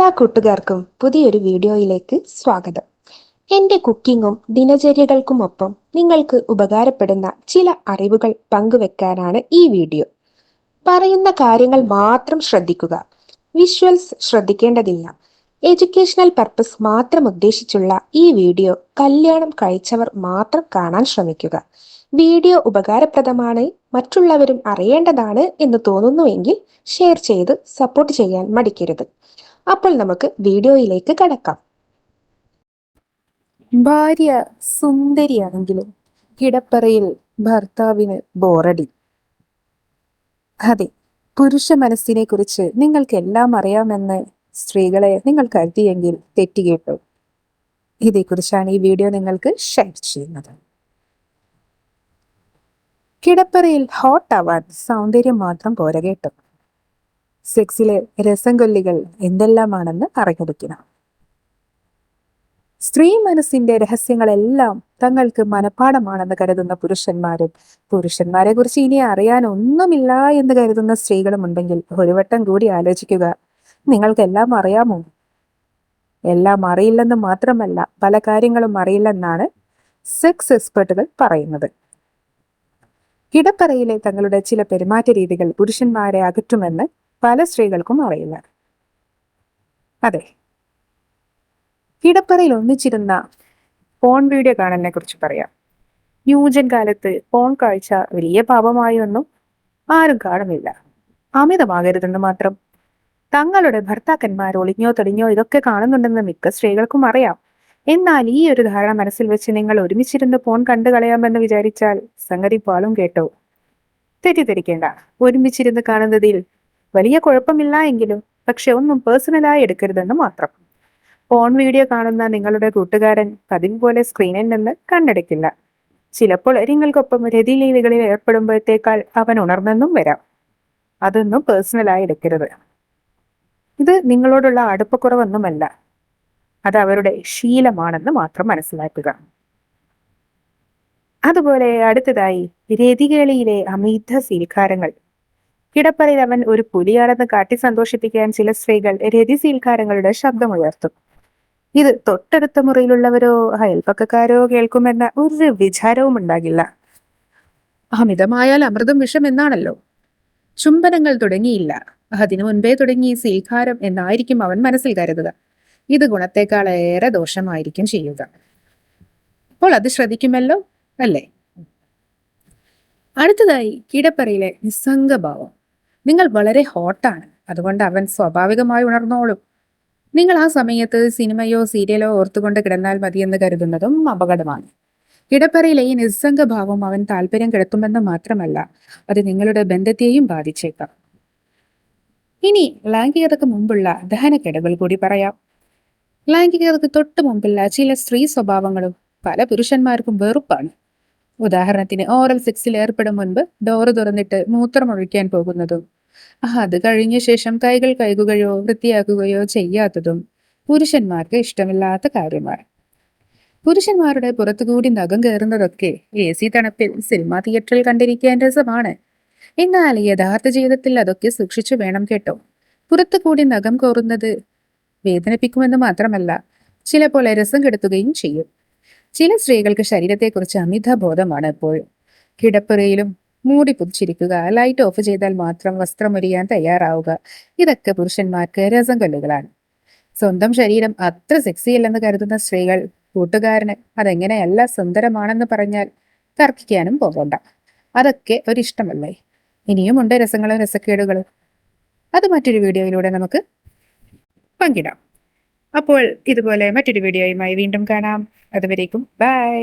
എല്ലാ കൂട്ടുകാർക്കും പുതിയൊരു വീഡിയോയിലേക്ക് സ്വാഗതം. എൻ്റെ കുക്കിങ്ങും ദിനചര്യകൾക്കുമൊപ്പം നിങ്ങൾക്ക് ഉപകാരപ്പെടുന്ന ചില അറിവുകൾ പങ്കുവെക്കാനാണ് ഈ വീഡിയോ. പറയുന്ന കാര്യങ്ങൾ മാത്രം ശ്രദ്ധിക്കുക. വിഷ്വൽസ് ശ്രദ്ധിക്കേണ്ടതില്ല. എഡ്യൂക്കേഷണൽ പർപ്പസ് മാത്രം ഉദ്ദേശിച്ചുള്ള ഈ വീഡിയോ കല്യാണം കഴിച്ചവർ മാത്രം കാണാൻ ശ്രമിക്കുക. വീഡിയോ ഉപകാരപ്രദമാണ്, മറ്റുള്ളവരും അറിയേണ്ടതാണ് എന്ന് തോന്നുന്നുവെങ്കിൽ ഷെയർ ചെയ്ത് സപ്പോർട്ട് ചെയ്യാൻ മടിക്കരുത്. അപ്പോൾ നമുക്ക് വീഡിയോയിലേക്ക് കടക്കാം. ഭാര്യ സുന്ദരിയാണെങ്കിലും കിടപ്പറയിൽ ഭർത്താവിന് ബോറടി. അതെ, പുരുഷ മനസ്സിനെ കുറിച്ച് നിങ്ങൾക്ക് എല്ലാം അറിയാമെന്ന് സ്ത്രീകളെ നിങ്ങൾ കരുതിയെങ്കിൽ തെറ്റുകേട്ടു. ഇതേക്കുറിച്ചാണ് ഈ വീഡിയോ നിങ്ങൾക്ക് ഷെയർ ചെയ്യുന്നത്. കിടപ്പറയിൽ ഹോട്ട് ആവാൻ സൗന്ദര്യം മാത്രം പോര കേട്ടോ. സെക്സിലെ രസംകൊല്ലികൾ എന്തെല്ലാമാണെന്ന് അറിഞ്ഞിരിക്കണം. സ്ത്രീ മനസ്സിന്റെ രഹസ്യങ്ങളെല്ലാം തങ്ങൾക്ക് മനഃപ്പാഠമാണെന്ന് കരുതുന്ന പുരുഷന്മാരെ കുറിച്ച് ഇനി അറിയാൻ ഒന്നുമില്ല എന്ന് കരുതുന്ന സ്ത്രീകളും ഉണ്ടെങ്കിൽ ഒരു വട്ടം കൂടി ആലോചിക്കുക. നിങ്ങൾക്കെല്ലാം അറിയാമോ? എല്ലാം അറിയില്ലെന്ന് മാത്രമല്ല, പല കാര്യങ്ങളും അറിയില്ലെന്നാണ് സെക്സ് എക്സ്പെർട്ടുകൾ പറയുന്നത്. കിടപ്പറയിലെ തങ്ങളുടെ ചില പെരുമാറ്റ രീതികൾ പുരുഷന്മാരെ അകറ്റുമെന്ന് പല സ്ത്രീകൾക്കും അറിയില്ല. അതെ, കിടപ്പറയിൽ ഒന്നിച്ചിരുന്ന ഫോൺ വീഡിയോ കാണലിനെ കുറിച്ച് പറയാം. ന്യൂജൻ കാലത്ത് ഫോൺ കാഴ്ച വലിയ പാപമായി ഒന്നും ആരും കാണുന്നില്ല. അമിതമാകരുതെന്ന് മാത്രം. തങ്ങളുടെ ഭർത്താക്കന്മാർ ഒളിഞ്ഞോ തെളിഞ്ഞോ ഇതൊക്കെ കാണുന്നുണ്ടെന്ന് മിക്ക സ്ത്രീകൾക്കും അറിയാം. എന്നാൽ ഈ ഒരു ധാരണ മനസ്സിൽ വെച്ച് നിങ്ങൾ ഒരുമിച്ചിരുന്ന് ഫോൺ കണ്ടു കളയാമെന്ന് വിചാരിച്ചാൽ സംഗതി പാളും കേട്ടോ. തെറ്റിദ്ധരിക്കേണ്ട, ഒരുമിച്ചിരുന്ന് കാണുന്നതിൽ വലിയ കുഴപ്പമില്ല എങ്കിലും പക്ഷെ ഒന്നും പേഴ്സണലായി എടുക്കരുതെന്ന് മാത്രം. ഫോൺ വീഡിയോ കാണുന്ന നിങ്ങളുടെ കൂട്ടുകാരൻ പതിവ് പോലെ സ്ക്രീനിൽ നിന്ന് കണ്ണടയ്ക്കില്ല. ചിലപ്പോൾ നിങ്ങൾക്കൊപ്പം രതിലീലകളിൽ ഏർപ്പെടുമ്പോഴത്തേക്കാൾ അവൻ ഉണർന്നെന്നും വരാം. അതൊന്നും പേഴ്സണലായി എടുക്കരുത്. ഇത് നിങ്ങളോടുള്ള അടുപ്പക്കുറവൊന്നുമല്ല, അത് അവരുടെ ശീലമാണെന്ന് മാത്രം മനസ്സിലാക്കുക. അതുപോലെ അടുത്തതായി രതികേളിയിലെ അമിത സീൽക്കാരങ്ങൾ. കിടപ്പറയിൽ അവൻ ഒരു പുലിയാണെന്ന് കാട്ടി സന്തോഷിപ്പിക്കാൻ ചില സ്ത്രീകൾ രതി സീൽക്കാരങ്ങളുടെ ശബ്ദമുയർത്തും. ഇത് തൊട്ടടുത്ത മുറിയിലുള്ളവരോ അയൽപ്പക്കക്കാരോ കേൾക്കുമെന്ന ഒരു വിചാരവും ഉണ്ടാകില്ല. അമിതമായാൽ അമൃതം വിഷം എന്നാണല്ലോ. ചുംബനങ്ങൾ തുടങ്ങിയില്ല, അതിനു മുൻപേ തുടങ്ങി സീൽക്കാരം എന്നായിരിക്കും അവൻ മനസ്സിൽ കരുതുക. ഇത് ഗുണത്തെക്കാൾ ഏറെ ദോഷമായിരിക്കും ചെയ്യുക. അപ്പോൾ അത് ശ്രദ്ധിക്കുമല്ലോ, അല്ലേ? അടുത്തതായി കിടപ്പറയിലെ നിസ്സംഗഭാവം. നിങ്ങൾ വളരെ ഹോട്ടാണ്, അതുകൊണ്ട് അവൻ സ്വാഭാവികമായി ഉണർന്നോളും. നിങ്ങൾ ആ സമയത്ത് സിനിമയോ സീരിയലോ ഓർത്തുകൊണ്ട് കിടന്നാൽ മതിയെന്ന് കരുതുന്നതും അപകടമാണ്. കിടപ്പറയിലെ ഈ നിസ്സംഗഭാവം അവൻ താല്പര്യം കിടത്തുമെന്ന് മാത്രമല്ല, അത് നിങ്ങളുടെ ബന്ധത്തെയും ബാധിച്ചേക്കാം. ഇനി ലൈംഗികതയ്ക്ക് മുമ്പുള്ള ദഹനക്കേടുകൾ കൂടി പറയാം. ലൈംഗികതയ്ക്ക് തൊട്ട് മുമ്പുള്ള ചില സ്ത്രീ സ്വഭാവങ്ങളും പല പുരുഷന്മാർക്കും വെറുപ്പാണ്. ഉദാഹരണത്തിന് ഓറൽ സെക്സിൽ ഏർപ്പെടും മുൻപ് ഡോറ് തുറന്നിട്ട് മൂത്രമൊഴിക്കാൻ പോകുന്നതും അത് കഴിഞ്ഞ ശേഷം കൈകൾ കഴുകുകയോ വൃത്തിയാക്കുകയോ ചെയ്യാത്തതും പുരുഷന്മാർക്ക് ഇഷ്ടമില്ലാത്ത കാര്യമാണ്. പുരുഷന്മാരുടെ പുറത്തുകൂടി നഖം കയറുന്നതൊക്കെ AC തണുപ്പിൽ സിനിമാ തിയേറ്ററിൽ കണ്ടിരിക്കാൻ രസമാണ്. എന്നാൽ യഥാർത്ഥ ജീവിതത്തിൽ അതൊക്കെ സൂക്ഷിച്ചു വേണം കേട്ടോ. പുറത്തുകൂടി നഖം കോറുന്നത് വേദനിപ്പിക്കുമെന്ന് മാത്രമല്ല, ചിലപ്പോൾ രസം കെടുത്തുകയും ചെയ്യും. ചില സ്ത്രീകൾക്ക് ശരീരത്തെക്കുറിച്ച് അമിത ബോധമാണ് എപ്പോഴും. കിടപ്പുറയിലും മൂടി പുതിച്ചിരിക്കുക, ലൈറ്റ് ഓഫ് ചെയ്താൽ മാത്രം വസ്ത്രമൊരിയാൻ തയ്യാറാവുക, ഇതൊക്കെ പുരുഷന്മാർക്ക് രസം കൊല്ലുകളാണ്. സ്വന്തം ശരീരം അത്ര സെക്സിയല്ലെന്ന് കരുതുന്ന സ്ത്രീകൾ കൂട്ടുകാരന് അതെങ്ങനെയല്ല സുന്ദരമാണെന്ന് പറഞ്ഞാൽ തർക്കിക്കാനും പോകണ്ട. അതൊക്കെ ഒരിഷ്ടമല്ലേ. ഇനിയുമുണ്ട് രസങ്ങളും രസക്കേടുകളും. അത് മറ്റൊരു വീഡിയോയിലൂടെ നമുക്ക് പങ്കിടാം. അപ്പോൾ ഇതുപോലെ മറ്റൊരു വീഡിയോയുമായി വീണ്ടും കാണാം. അതുവരേക്കും ബൈ.